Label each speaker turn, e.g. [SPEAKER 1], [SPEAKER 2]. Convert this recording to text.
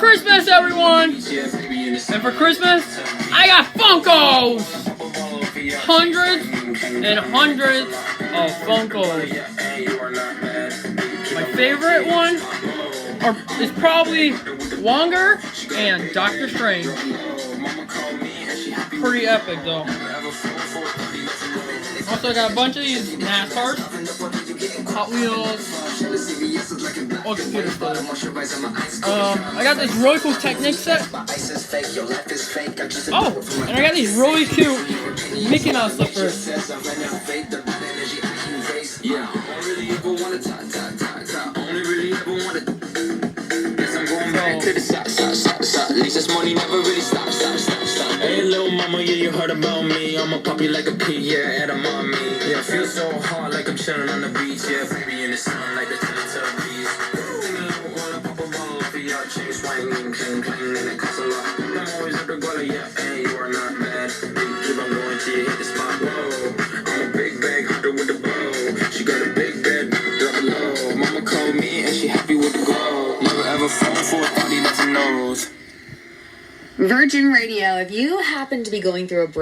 [SPEAKER 1] Christmas, everyone! And for Christmas, I got Funkos! Hundreds and hundreds of Funkos. My favorite one is probably Longer and Doctor Strange. Pretty epic, though. Also, I got a bunch of these NASCARs, Hot Wheels, all computer stuff. I got this really cool Technic set. Oh, and I got these really cute Mickey Mouse slippers.
[SPEAKER 2] Hey, little mama, yeah, you heard about me. I'm a puppy like a pea, yeah, and I'm on me. Yeah, I feel so hard like I'm chilling on the beach. Yeah, baby in the sun like the Teletubbies. Wanna pop a ball for your chain swinging, cling, cling, and it costs a lot. I'm always at the guala, yeah, hey, you are not bad. Keep on going till you hit the spot. Whoa, I'm a big bag hunter with a bow. She got a big bed, drop it low. Mama called me and she happy with the glow. Never ever fall for a party that's a nose.
[SPEAKER 3] Virgin Radio, if you happen to be going through a break